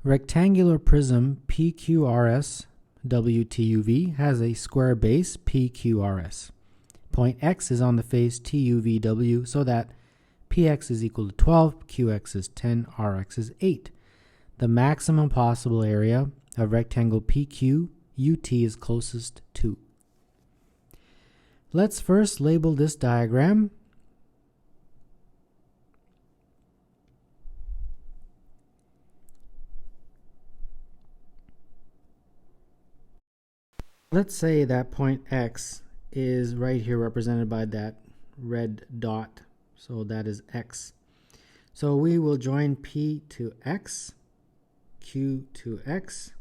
Rectangular prism PQRS WTUV has a square base PQRS. Point X is on the face TUVW so that PX is equal to 12, QX is 10, RX is 8. The maximum possible area of rectangle PQ UT is closest to. Let's first label this diagram. Let's say that point X is right here represented by that red dot. So that is X. So we will join P to X, Q to X,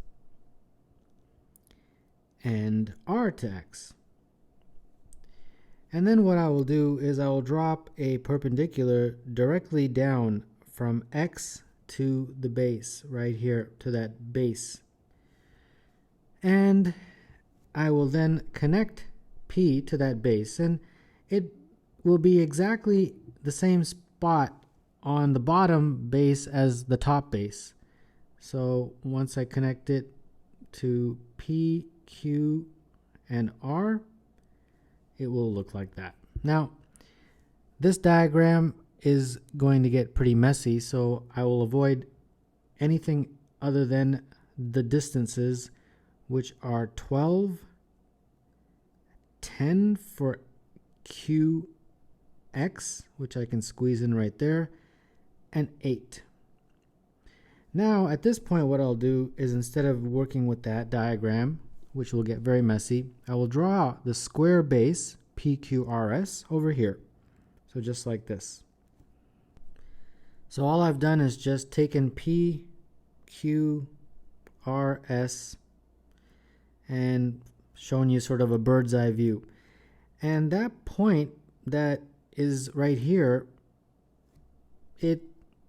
and R to X. And then what I will do is I will drop a perpendicular directly down from X to the base, right here to that base. And I will then connect P to that base, and it will be exactly the same spot on the bottom base as the top base. So once I connect it to P, Q, and R, it will look like that. Now, this diagram is going to get pretty messy, so I will avoid anything other than the distances, which are 12, 10 for QX, which I can squeeze in right there, and 8. Now, at this point, what I'll do is instead of working with that diagram, which will get very messy, I will draw the square base, PQRS, over here. So just like this. So all I've done is just taken PQRS and shown you sort of a bird's eye view. And that point that is right here, it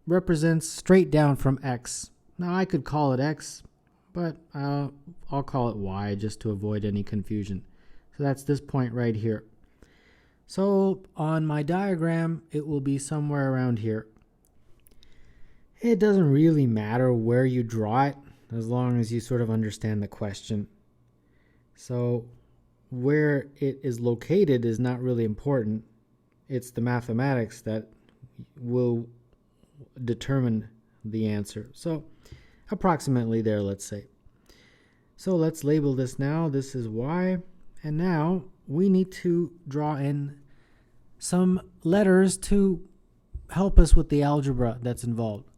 represents straight down from X. Now I could call it X, but I'll call it Y just to avoid any confusion. So that's this point right here. So on my diagram, it will be somewhere around here. It doesn't really matter where you draw it, as long as you sort of understand the question. So where it is located is not really important. It's the mathematics that will determine the answer. So approximately there, let's say. So let's label this now. This is Y. And now we need to draw in some letters to help us with the algebra that's involved.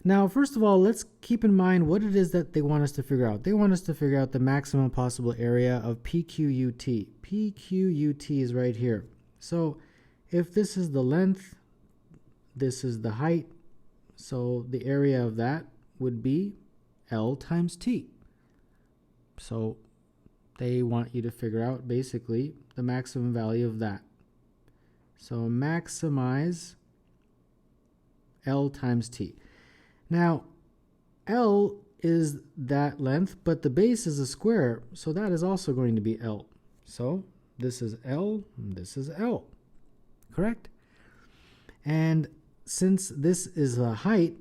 Now, first of all, let's keep in mind what it is that they want us to figure out. They want us to figure out the maximum possible area of PQUT. PQUT is right here. So if this is the length, this is the height, so the area of that would be L times T. So they want you to figure out basically the maximum value of that. So maximize L times T. Now, L is that length, but the base is a square, so that is also going to be L. So this is L, this is L, correct? And since this is a height,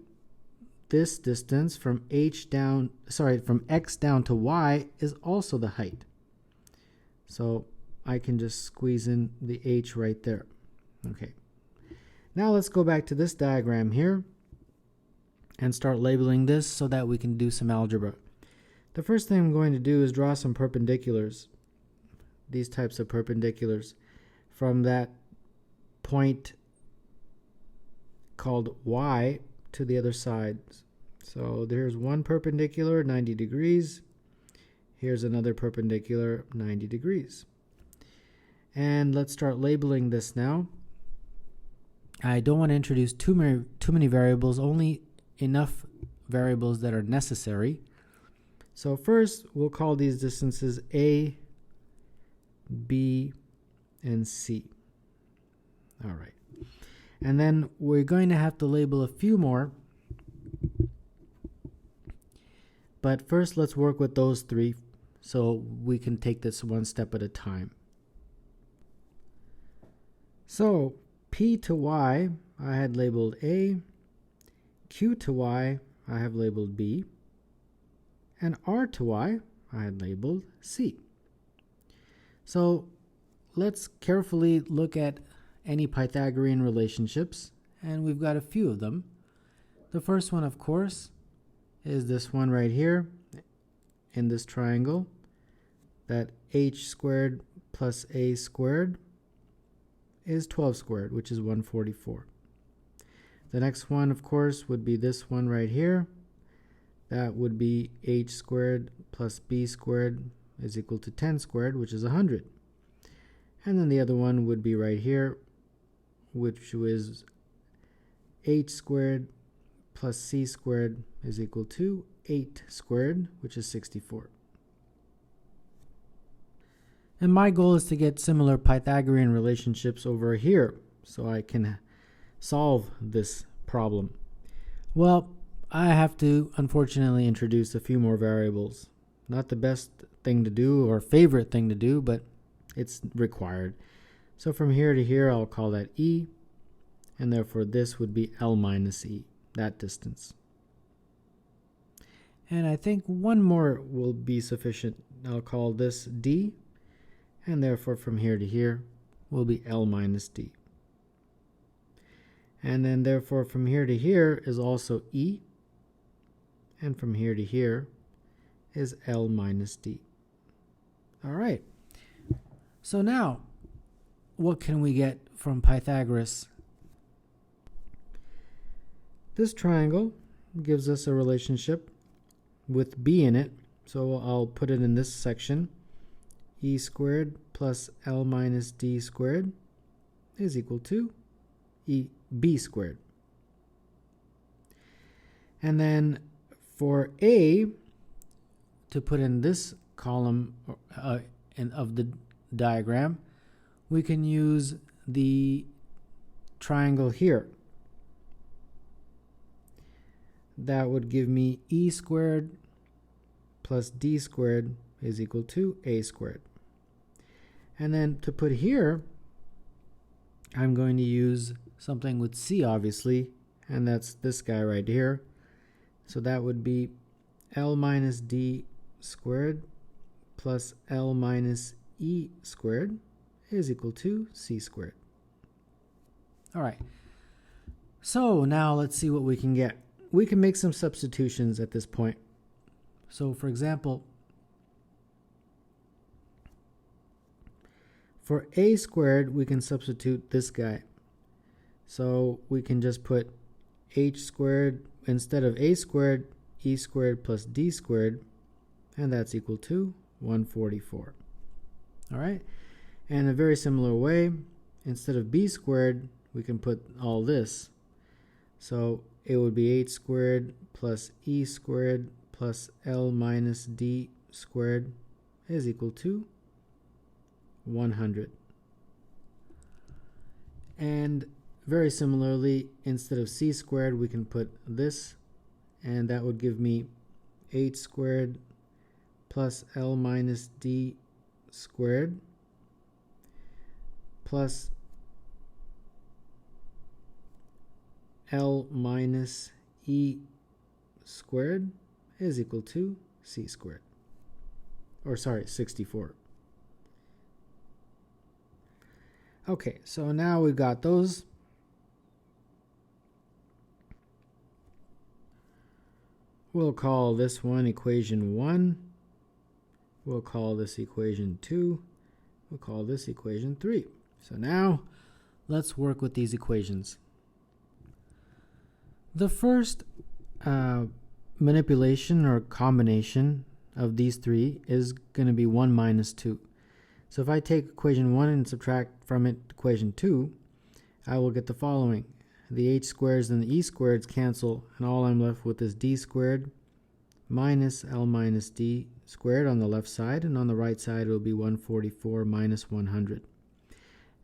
this distance from X down to Y is also the height. So I can just squeeze in the H right there. Okay. Now let's go back to this diagram here and start labeling this so that we can do some algebra. The first thing I'm going to do is draw some perpendiculars, these types of perpendiculars, from that point called Y to the other side. So there's one perpendicular, 90 degrees. Here's another perpendicular, 90 degrees. And let's start labeling this now. I don't want to introduce too many variables, only enough variables that are necessary. So first, we'll call these distances A, B, and C. All right. And then we're going to have to label a few more. But first, let's work with those three so we can take this one step at a time. So P to Y, I had labeled A. Q to Y, I have labeled B, and R to Y I had labeled C. So let's carefully look at any Pythagorean relationships, and we've got a few of them. The first one, of course, is this one right here in this triangle, that h squared plus a squared is 12 squared, which is 144. The next one, of course, would be this one right here. That would be h squared plus b squared is equal to 10 squared, which is 100. And then the other one would be right here, which is h squared plus c squared is equal to 8 squared, which is 64. And my goal is to get similar Pythagorean relationships over here so I can solve this problem. Well, I have to unfortunately introduce a few more variables. Not the best thing to do or favorite thing to do, but it's required. So from here to here, I'll call that E, and therefore this would be L minus E, that distance. And I think one more will be sufficient. I'll call this D, and therefore from here to here will be L minus D. And then therefore from here to here is also E, and from here to here is L minus D. All right. So now, what can we get from Pythagoras? This triangle gives us a relationship with B in it, so I'll put it in this section. E squared plus L minus D squared is equal to B squared. And then for A, to put in this column of the diagram, we can use the triangle here. That would give me E squared plus D squared is equal to A squared. And then to put here, I'm going to use something with C, obviously, and that's this guy right here. So that would be L minus D squared plus L minus E squared is equal to C squared. All right. So now let's see what we can get. We can make some substitutions at this point. So for example, for A squared, we can substitute this guy. So we can just put h squared instead of a squared, e squared plus d squared, and that's equal to 144. All right. And in a very similar way, instead of b squared, we can put all this. So it would be h squared plus e squared plus L minus D squared is equal to 100. And very similarly, instead of c squared, we can put this, and that would give me h squared plus L minus D squared plus L minus E squared is equal to c squared. Or sorry, 64. Okay, so now we've got those. We'll call this one equation 1. We'll call this equation 2. We'll call this equation 3. So now, let's work with these equations. The first manipulation or combination of these three is going to be 1 minus 2. So if I take equation 1 and subtract from it equation 2, I will get the following. The h squareds and the e squareds cancel, and all I'm left with is d squared minus L minus D squared on the left side, and on the right side it will be 144 minus 100.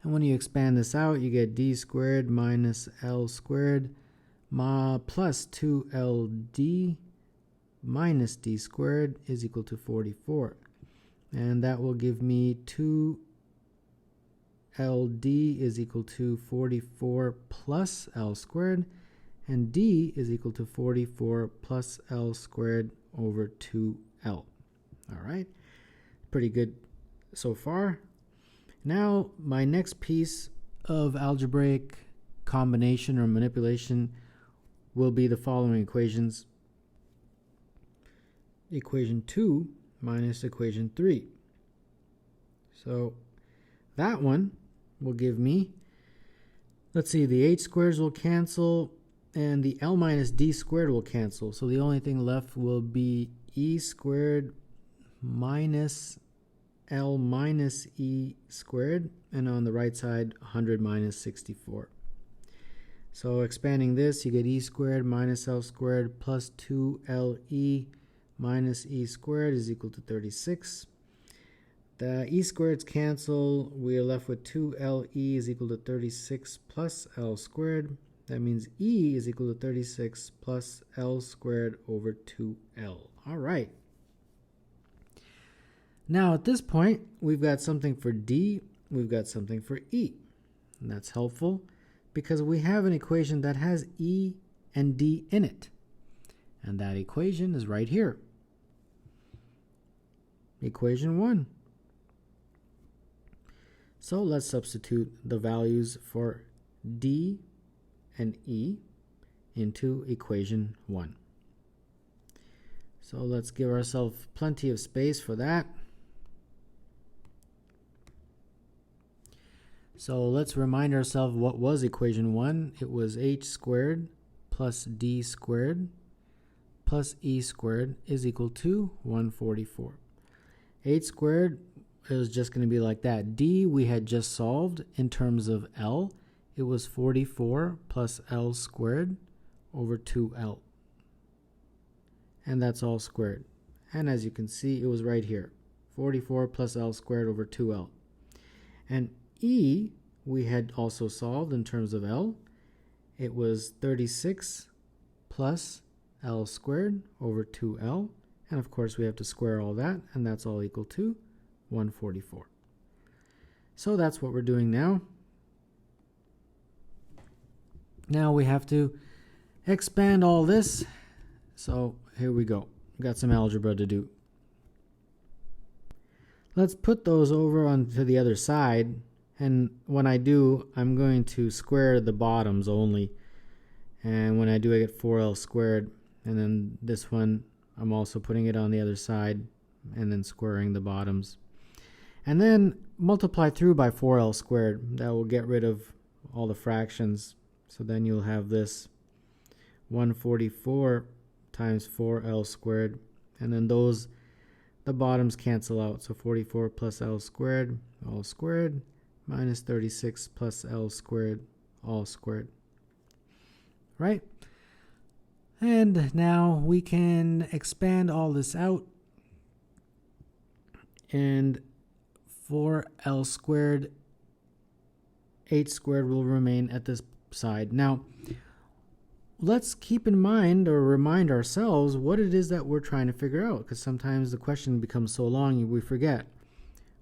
And when you expand this out, you get d squared minus L squared plus 2LD minus d squared is equal to 44. And that will give me 2LD is equal to 44 plus L squared, and d is equal to 44 plus L squared over 2L. All right, pretty good so far. Now, my next piece of algebraic combination or manipulation will be the following equations. Equation 2 minus equation 3. So that one will give me, let's see, the h squares will cancel and the L minus d squared will cancel. So the only thing left will be e squared minus L minus e squared, and on the right side 100 minus 64. So expanding this, you get e squared minus L squared plus 2LE minus e squared is equal to 36. The e squareds cancel. We are left with 2LE is equal to 36 plus L squared. That means e is equal to 36 plus L squared over 2L. All right. Now at this point, we've got something for d, we've got something for e. And that's helpful because we have an equation that has e and d in it. And that equation is right here. Equation 1. So let's substitute the values for d and e into equation 1. So let's give ourselves plenty of space for that. So let's remind ourselves what was equation 1. It was h squared plus d squared plus e squared is equal to 144. H squared is just going to be like that. D we had just solved in terms of L. It was 44 plus L squared over 2L. And that's all squared. And as you can see, it was right here. 44 plus L squared over 2L. And E we had also solved in terms of L. It was 36 plus L squared over 2L. And of course we have to square all that, and that's all equal to 144. So that's what we're doing now. Now we have to expand all this. So here we go. We've got some algebra to do. Let's put those over onto the other side. And when I do, I'm going to square the bottoms only. And when I do, I get 4L squared. And then this one, I'm also putting it on the other side and then squaring the bottoms. And then multiply through by 4L squared. That will get rid of all the fractions. So then you'll have this 144 times 4L squared. And then the bottoms cancel out. So 44 plus L squared, all squared, minus 36 plus L squared, all squared. Right? And now we can expand all this out. And 4L squared, h squared will remain at this side. Now, let's keep in mind or remind ourselves what it is that we're trying to figure out, because sometimes the question becomes so long we forget.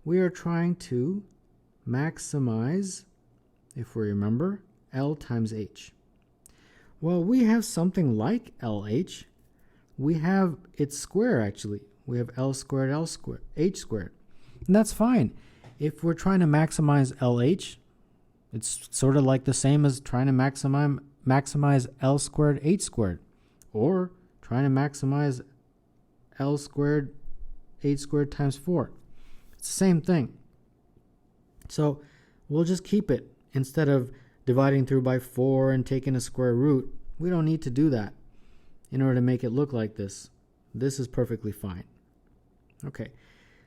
We are trying to maximize, if we remember, L times H. Well, we have something like LH. We have its square, actually. We have L squared, L squared, H squared. And that's fine. If we're trying to maximize LH, it's sort of like the same as trying to maximize L squared, H squared. Or trying to maximize L squared, H squared times 4. It's the same thing. So we'll just keep it. Instead of dividing through by 4 and taking a square root, we don't need to do that in order to make it look like this. This is perfectly fine. Okay,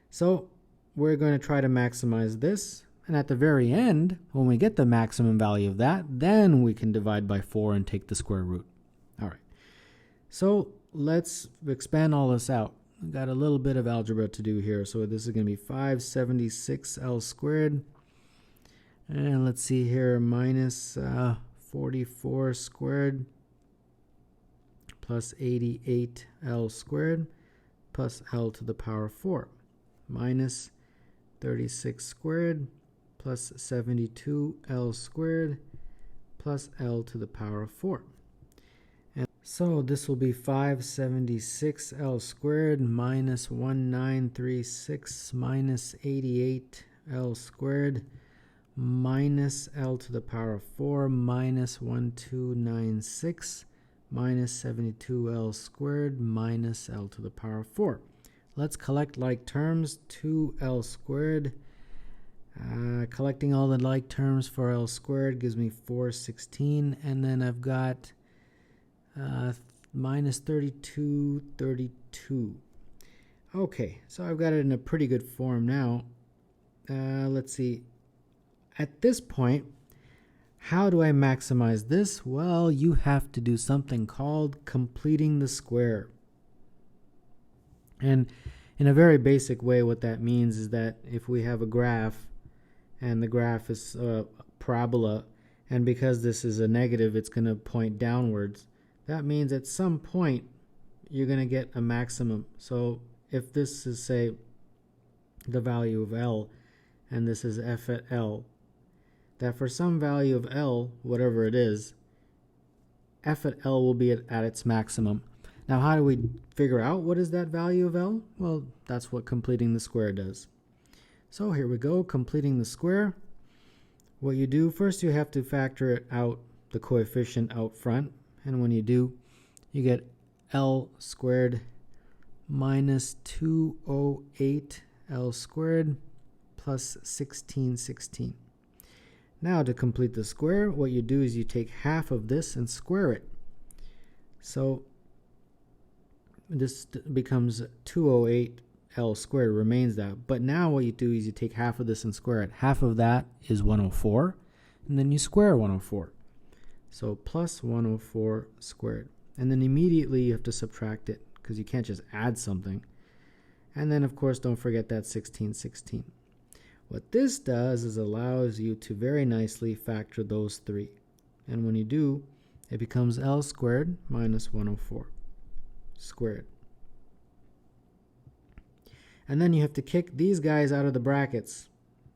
so we're going to try to maximize this. And at the very end, when we get the maximum value of that, then we can divide by 4 and take the square root. All right, so let's expand all this out. We've got a little bit of algebra to do here. So this is going to be 576L squared. And let's see here, minus 44 squared plus 88L squared plus L to the power 4 minus 36 squared plus 72L squared plus L to the power of 4. So this will be 576 L squared minus 1936 minus 88 L squared minus L to the power of 4 minus 1296 minus 72 L squared minus L to the power of 4. Let's collect like terms. 2L squared. Collecting all the like terms for L squared gives me 416, and then I've got minus 32, 32. Okay, so I've got it in a pretty good form now. Let's see. At this point, how do I maximize this? Well, you have to do something called completing the square. And in a very basic way, what that means is that if we have a graph, and the graph is a parabola, and because this is a negative, it's going to point downwards. That means at some point, you're going to get a maximum. So if this is, say, the value of L, and this is f at L, that for some value of L, whatever it is, f at L will be at its maximum. Now, how do we figure out what is that value of L? Well, that's what completing the square does. So here we go, completing the square. What you do, first you have to factor it out, the coefficient out front. And when you do, you get L squared minus 208 L squared plus 1616. Now to complete the square, what you do is you take half of this and square it. So this becomes 208 L squared, remains that. But now what you do is you take half of this and square it. Half of that is 104, and then you square 104. So plus 104 squared. And then immediately you have to subtract it, because you can't just add something. And then, of course, don't forget that 1616. What this does is allows you to very nicely factor those three. And when you do, it becomes L squared minus 104 squared. And then you have to kick these guys out of the brackets,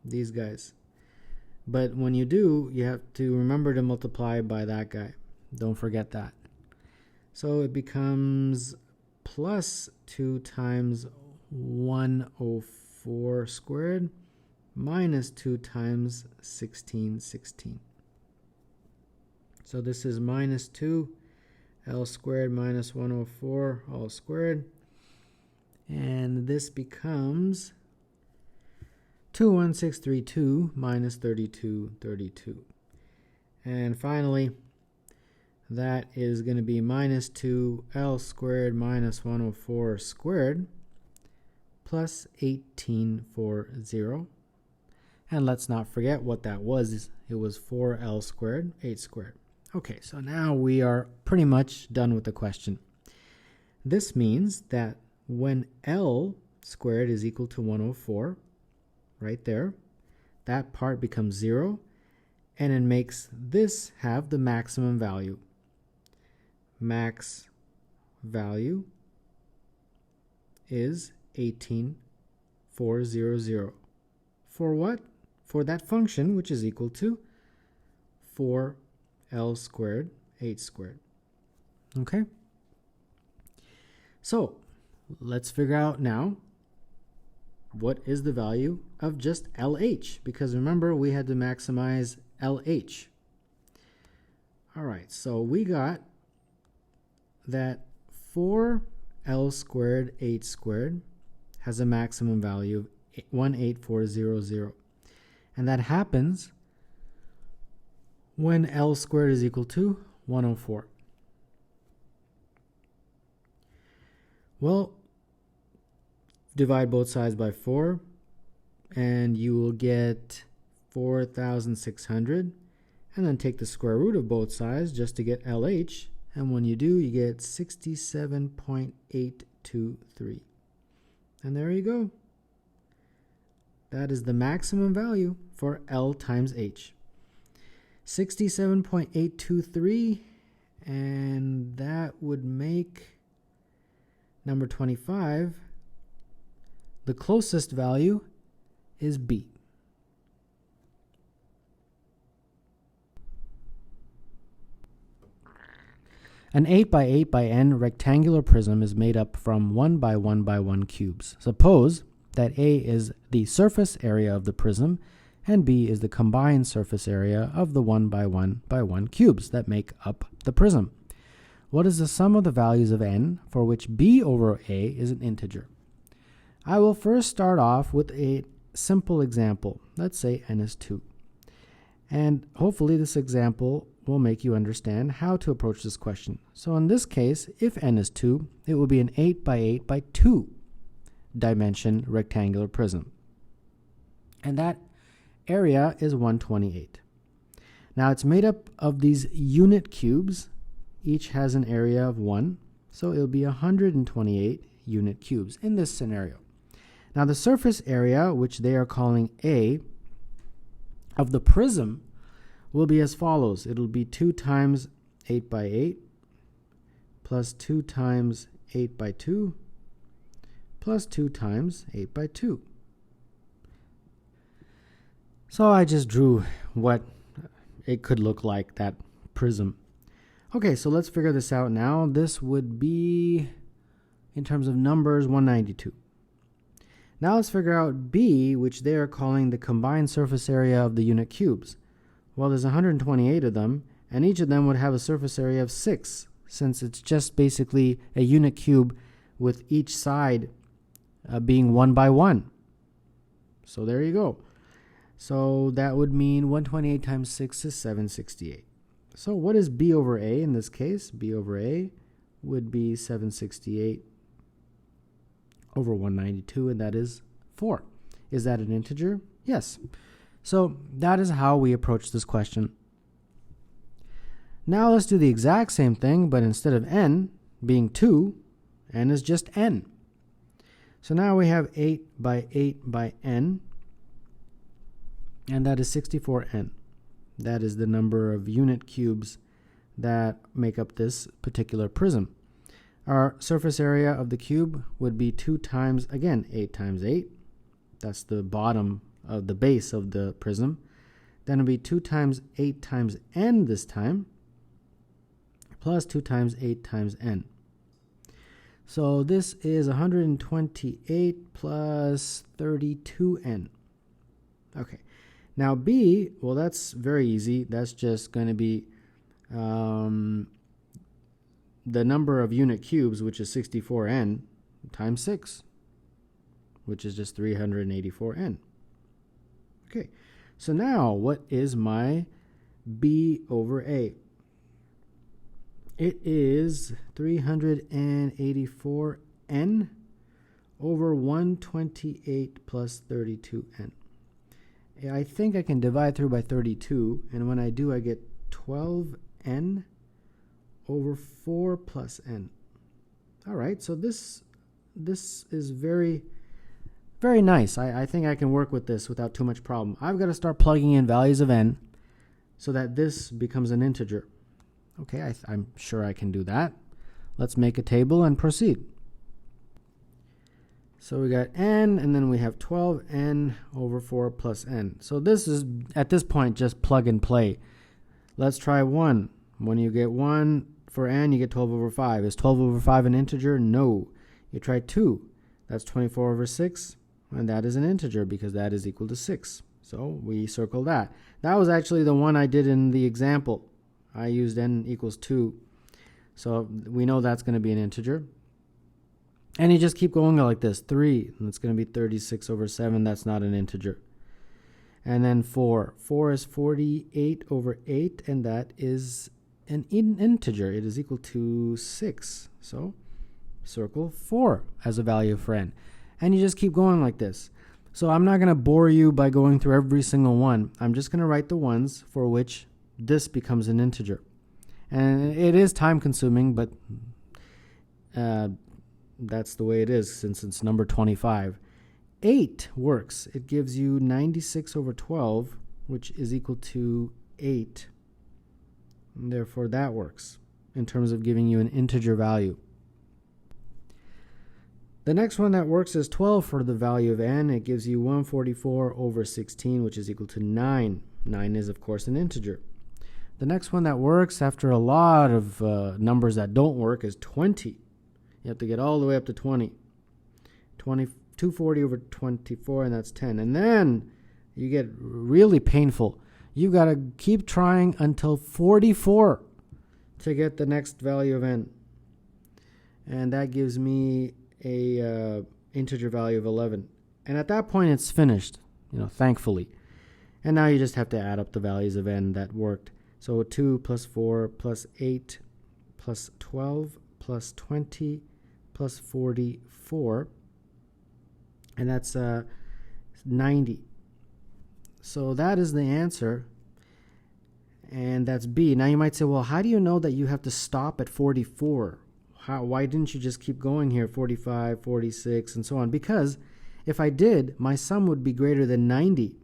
these guys. But when you do, you have to remember to multiply by that guy. Don't forget that. So it becomes plus 2 times 104 squared minus 2 times 1616. So this is minus 2 L squared minus 104 all squared. And this becomes 21632 minus 3232. And finally, that is going to be minus 2 L squared minus 104 squared plus 1840. And let's not forget what that was. It was 4L squared, 8 squared. Okay, so now we are pretty much done with the question. This means that when L squared is equal to 104, right there, that part becomes 0, and it makes this have the maximum value. Max value is 18400. For what? For that function, which is equal to 4L squared, 8 squared. Okay? So, let's figure out now what is the value of just LH, because remember we had to maximize LH. All right, so we got that 4L squared 8 squared has a maximum value of 18400, and that happens when L squared is equal to 104. Well, divide both sides by 4, and you will get 4,600. And then take the square root of both sides just to get LH. And when you do, you get 67.823. And there you go. That is the maximum value for L times H. 67.823, and that would make number 25. The closest value is B. An 8 by 8 by n rectangular prism is made up from 1 by 1 by 1 cubes. Suppose that A is the surface area of the prism and B is the combined surface area of the 1 by 1 by 1 cubes that make up the prism. What is the sum of the values of n for which B over A is an integer? I will first start off with a simple example. Let's say n is 2. And hopefully this example will make you understand how to approach this question. So in this case, if n is 2, it will be an 8 by 8 by 2 dimension rectangular prism. And that area is 128. Now it's made up of these unit cubes. Each has an area of 1, so it'll be 128 unit cubes in this scenario. Now the surface area, which they are calling A, of the prism will be as follows. It'll be 2 times 8 by 8 plus 2 times 8 by 2 plus 2 times 8 by 2. So I just drew what it could look like, that prism. Okay, so let's figure this out now. This would be, in terms of numbers, 192. Now let's figure out B, which they are calling the combined surface area of the unit cubes. Well, there's 128 of them, and each of them would have a surface area of 6, since it's just basically a unit cube with each side being 1 by 1. So there you go. So that would mean 128 times 6 is 768. So what is B over A in this case? B over A would be 768 over 192, and that is 4. Is that an integer? Yes. So that is how we approach this question. Now let's do the exact same thing, but instead of n being 2, n is just n. So now we have 8 by 8 by n, and that is 64n. That is the number of unit cubes that make up this particular prism. Our surface area of the cube would be 2 times, again, 8 times 8. That's the bottom of the base of the prism. Then it'll be 2 times 8 times n this time, plus 2 times 8 times n. So this is 128 plus 32n. Okay. Now B, well, that's very easy. That's just going to be the number of unit cubes, which is 64n, times 6, which is just 384n. Okay, so now what is my B over A? It is 384n over 128 plus 32n. I think I can divide through by 32, and when I do, I get 12n over 4 plus n. All right, so this is very, very nice. I think I can work with this without too much problem. I've got to start plugging in values of n so that this becomes an integer. Okay, I'm sure I can do that. Let's make a table and proceed. So we got n, and then we have 12n over 4 plus n. So this is, at this point, just plug and play. Let's try 1. When you get 1 for n, you get 12 over 5. Is 12 over 5 an integer? No. You try 2. That's 24 over 6, and that is an integer because that is equal to 6. So we circle that. That was actually the one I did in the example. I used n equals 2. So we know that's going to be an integer. And you just keep going like this. 3, and it's going to be 36 over 7. That's not an integer. And then 4. 4 is 48 over 8, and that is an integer. It is equal to 6. So circle 4 as a value for n. And you just keep going like this. So I'm not going to bore you by going through every single one. I'm just going to write the ones for which this becomes an integer. And it is time consuming, but that's the way it is since it's number 25. 8 works. It gives you 96 over 12, which is equal to 8. And therefore, that works in terms of giving you an integer value. The next one that works is 12 for the value of n. It gives you 144 over 16, which is equal to 9. 9 is, of course, an integer. The next one that works after a lot of numbers that don't work is 20. You have to get all the way up to 20. 240 over 24, and that's 10. And then you get really painful. You've got to keep trying until 44 to get the next value of n. And that gives me a integer value of 11. And at that point, it's finished, thankfully. And now you just have to add up the values of n that worked. So 2 plus 4 plus 8 plus 12 plus 20 plus 44. And that's 90. So that is the answer. And that's B. Now you might say, well, how do you know that you have to stop at 44? Why didn't you just keep going here, 45, 46, and so on? Because if I did, my sum would be greater than 90.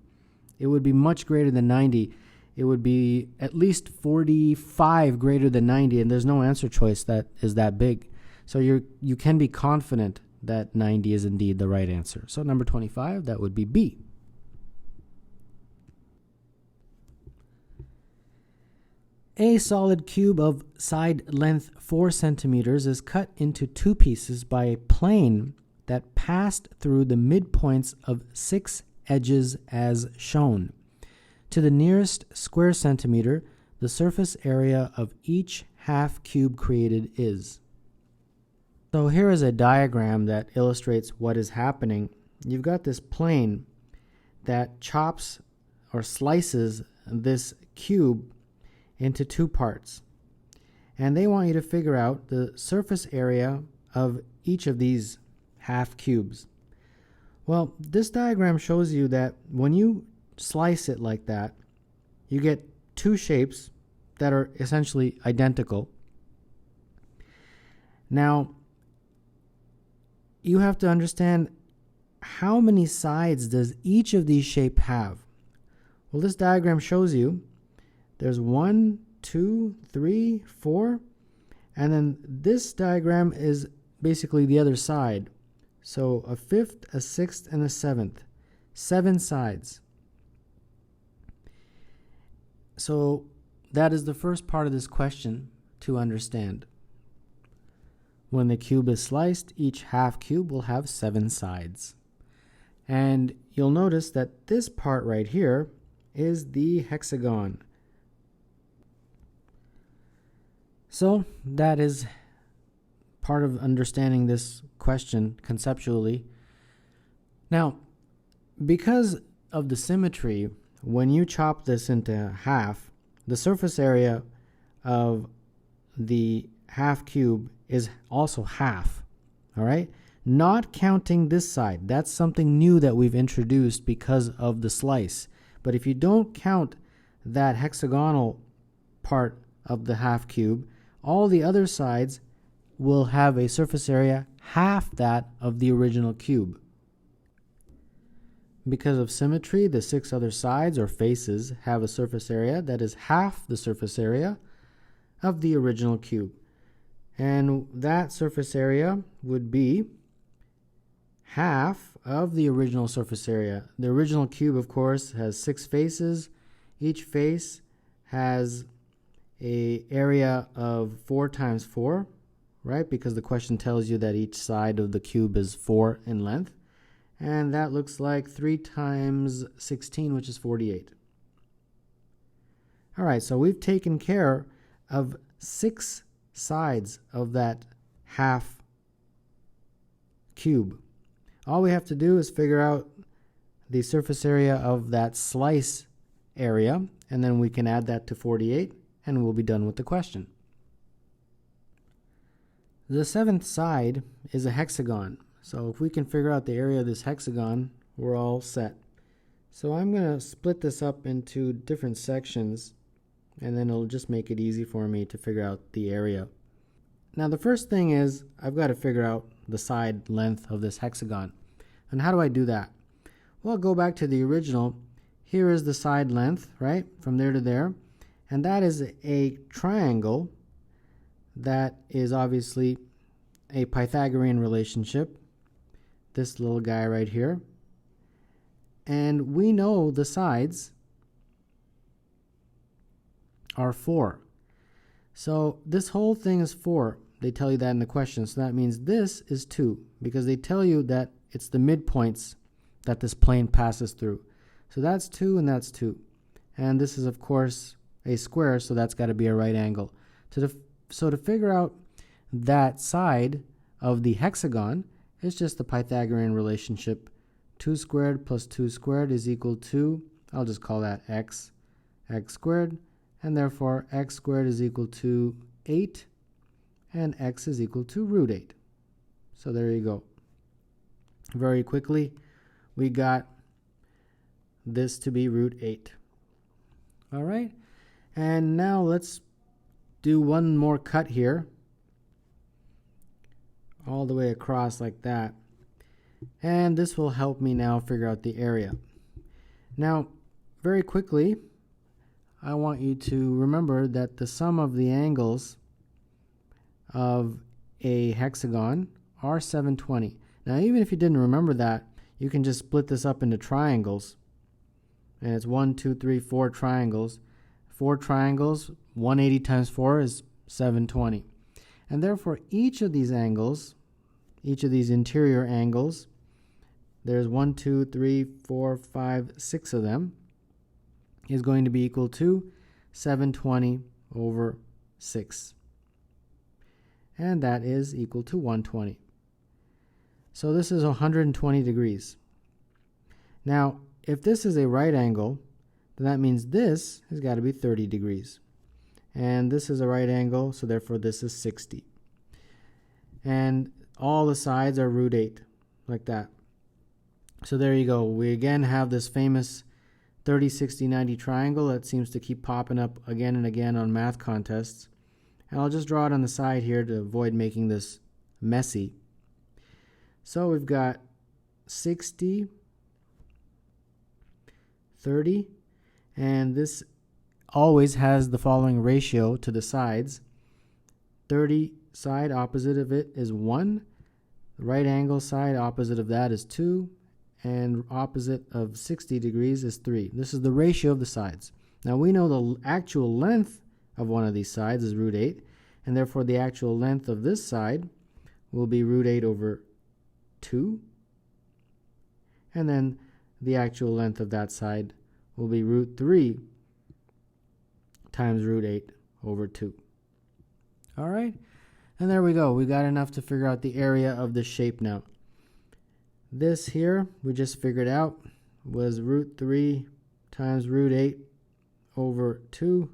It would be much greater than 90. It would be at least 45 greater than 90, and there's no answer choice that is that big. So you can be confident that 90 is indeed the right answer. So number 25, that would be B. A solid cube of side length 4 centimeters is cut into 2 pieces by a plane that passed through the midpoints of 6 edges as shown. To the nearest square centimeter, the surface area of each half cube created is. So here is a diagram that illustrates what is happening. You've got this plane that chops or slices this cube into 2 parts. And they want you to figure out the surface area of each of these half cubes. Well, this diagram shows you that when you slice it like that, you get 2 shapes that are essentially identical. Now, you have to understand how many sides does each of these shapes have. Well, this diagram shows you there's 1, 2, 3, 4, and then this diagram is basically the other side. So a 5th, a 6th, and a 7th. 7 sides. So that is the first part of this question to understand. When the cube is sliced, each half cube will have 7 sides. And you'll notice that this part right here is the hexagon. So that is part of understanding this question conceptually. Now, because of the symmetry, when you chop this into half, the surface area of the half cube is also half, all right? Not counting this side. That's something new that we've introduced because of the slice. But if you don't count that hexagonal part of the half cube, all the other sides will have a surface area half that of the original cube. Because of symmetry, the 6 other sides or faces have a surface area that is half the surface area of the original cube. And that surface area would be half of the original surface area. The original cube, of course, has 6 faces. Each face has an area of 4 times 4, right? Because the question tells you that each side of the cube is 4 in length. And that looks like 3 times 16, which is 48. All right, so we've taken care of 6 sides of that half cube. All we have to do is figure out the surface area of that slice area, and then we can add that to 48, and we'll be done with the question. The 7th side is a hexagon. So if we can figure out the area of this hexagon, we're all set. So I'm going to split this up into different sections, and then it'll just make it easy for me to figure out the area. Now the first thing is I've got to figure out the side length of this hexagon. And how do I do that? Well, go back to the original. Here is the side length, right, from there to there. And that is a triangle that is obviously a Pythagorean relationship. This little guy right here. And we know the sides are 4. So this whole thing is 4. They tell you that in the question. So that means this is 2, because they tell you that it's the midpoints that this plane passes through. So that's 2 and that's 2. And this is, of course, a square, so that's got to be a right angle. So to figure out that side of the hexagon, it's just the Pythagorean relationship. 2 squared plus 2 squared is equal to, I'll just call that x squared, and therefore x squared is equal to 8, and x is equal to root 8. So there you go. Very quickly, we got this to be root 8. All right, and now let's do one more cut here, all the way across like that. And this will help me now figure out the area. Now, very quickly, I want you to remember that the sum of the angles of a hexagon are 720. Now, even if you didn't remember that, you can just split this up into triangles. And it's 1, 2, 3, 4 triangles. 4 triangles, 180 times 4 is 720. And therefore, each of these angles, each of these interior angles, there's 1, 2, 3, 4, 5, 6 of them, is going to be equal to 720 over 6. And that is equal to 120. So this is 120 degrees. Now, if this is a right angle, then that means this has got to be 30 degrees. And this is a right angle, so therefore this is 60. And all the sides are root 8, like that. So there you go. We again have this famous 30, 60, 90 triangle that seems to keep popping up again and again on math contests. And I'll just draw it on the side here to avoid making this messy. So we've got 60, 30, and this always has the following ratio to the sides. 30 side opposite of it is 1. The right angle side opposite of that is 2. And opposite of 60 degrees is 3. This is the ratio of the sides. Now we know the actual length of one of these sides is root 8, and therefore the actual length of this side will be root 8 over 2. And then the actual length of that side will be root 3 times root 8 over 2. All right, and there we go. We got enough to figure out the area of the shape now. This here, we just figured out, was root 3 times root 8 over 2.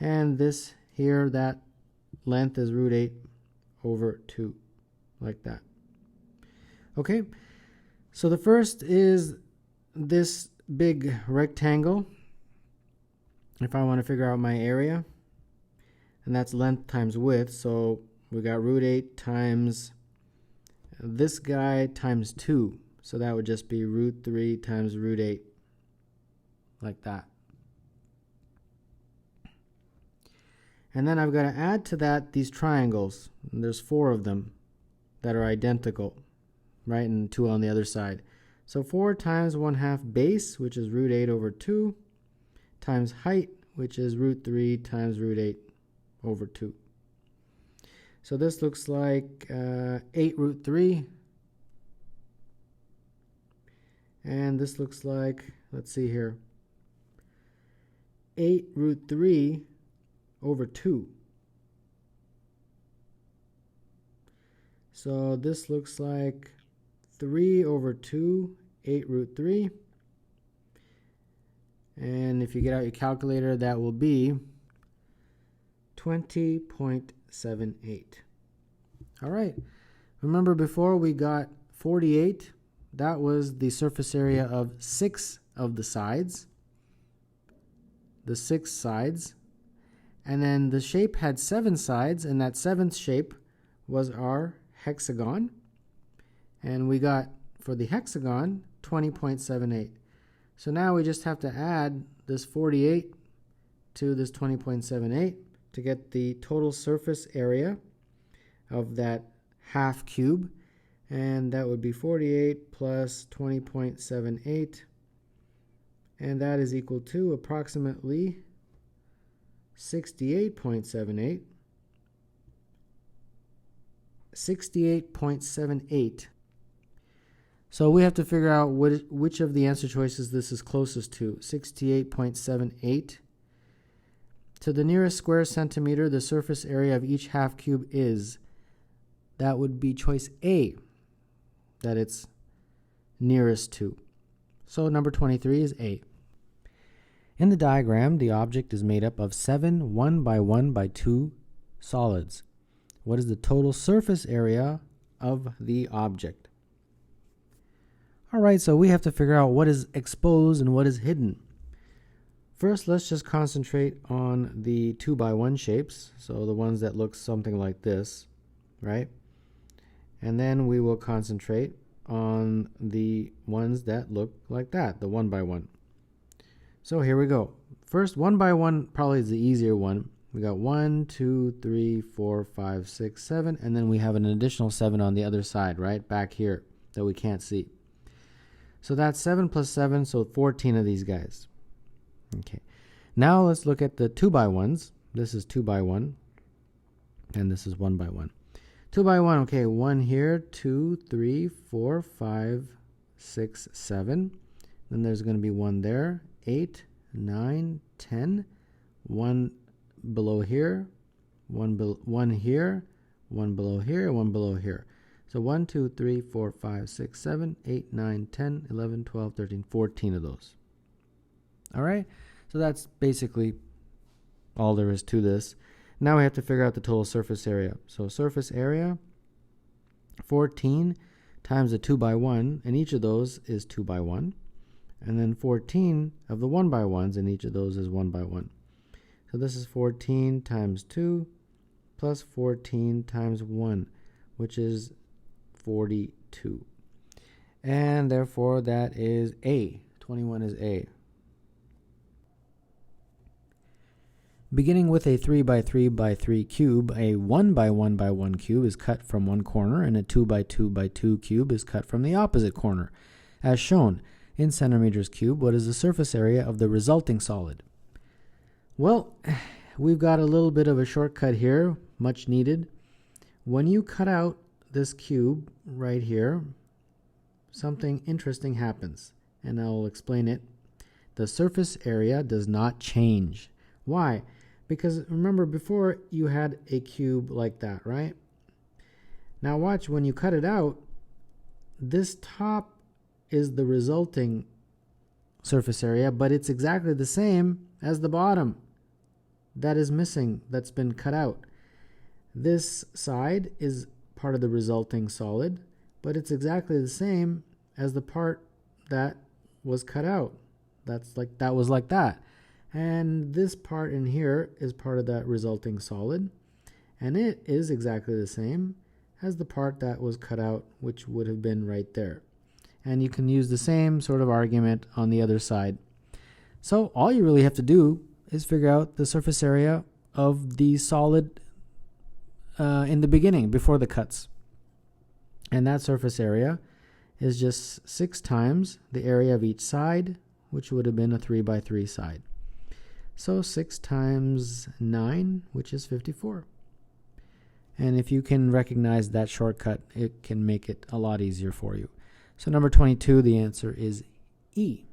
And this here, that length is root 8 over 2, like that. Okay, so the first is this big rectangle, if I want to figure out my area. And that's length times width, so we got root 8 times this guy times 2. So that would just be root 3 times root 8, like that. And then I've got to add to that these triangles. And there's 4 of them that are identical, right? And 2 on the other side. So 4 times 1/2 base, which is root 8 over 2, times height, which is root 3 times root 8 over 2. So this looks like 8 root 3. And this looks like, let's see here, 8 root 3 over 2. So this looks like 3 over 2, 8 root 3. And if you get out your calculator, that will be 20.78. All right. Remember before we got 48, that was the surface area of 6 of the sides. The 6 sides. And then the shape had 7 sides, and that 7th shape was our hexagon. And we got, for the hexagon, 20.78. So now we just have to add this 48 to this 20.78 to get the total surface area of that half cube. And that would be 48 plus 20.78. And that is equal to approximately 68.78. 68.78. So we have to figure out which of the answer choices this is closest to. 68.78. To the nearest square centimeter, the surface area of each half cube is. That would be choice A, that it's nearest to. So number 23 is A. In the diagram, the object is made up of 7 1 by 1 by 2 solids. What is the total surface area of the object? All right, so we have to figure out what is exposed and what is hidden. First, let's just concentrate on the 2 by 1 shapes, so the ones that look something like this, right? And then we will concentrate on the ones that look like that, the 1 by 1. So here we go. First, 1 by 1 probably is the easier one. We got 1, 2, 3, 4, 5, 6, 7, and then we have an additional 7 on the other side, right? Back here that we can't see. So that's 7 plus 7, so 14 of these guys. Okay. Now let's look at the 2 by 1s. This is 2 by 1, and this is 1 by 1. 2 by 1, okay, 1 here, 2, 3, 4, 5, 6, 7. Then there's going to be 1 there, 8, 9, 10, 1 below here, 1 here, 1 below here, 1 below here. So 1, 2, 3, 4, 5, 6, 7, 8, 9, 10, 11, 12, 13, 14 of those. All right, so that's basically all there is to this. Now we have to figure out the total surface area. So surface area, 14 times the 2 by 1, and each of those is 2 by 1. And then 14 of the 1 by 1s, and each of those is 1 by 1. So this is 14 times 2 plus 14 times 1, which is 42. And therefore that is A. 21 is A. Beginning with a 3 by 3 by 3 cube, a 1 by 1 by 1 cube is cut from one corner, and a 2 by 2 by 2 cube is cut from the opposite corner. As shown, in centimeters cubed, what is the surface area of the resulting solid? Well, we've got a little bit of a shortcut here, much needed. When you cut out this cube right here, something interesting happens, and I'll explain it. The surface area does not change. Why? Because remember, before you had a cube like that, right? Now watch, when you cut it out, this top is the resulting surface area, but it's exactly the same as the bottom that is missing, that's been cut out. This side is part of the resulting solid, but it's exactly the same as the part that was cut out. That was like that. And this part in here is part of that resulting solid, and it is exactly the same as the part that was cut out, which would have been right there. And you can use the same sort of argument on the other side. So all you really have to do is figure out the surface area of the solid in the beginning, before the cuts. And that surface area is just 6 times the area of each side, which would have been a 3 by 3 side. So 6 times 9, which is 54. And if you can recognize that shortcut, it can make it a lot easier for you. So number 22, the answer is E.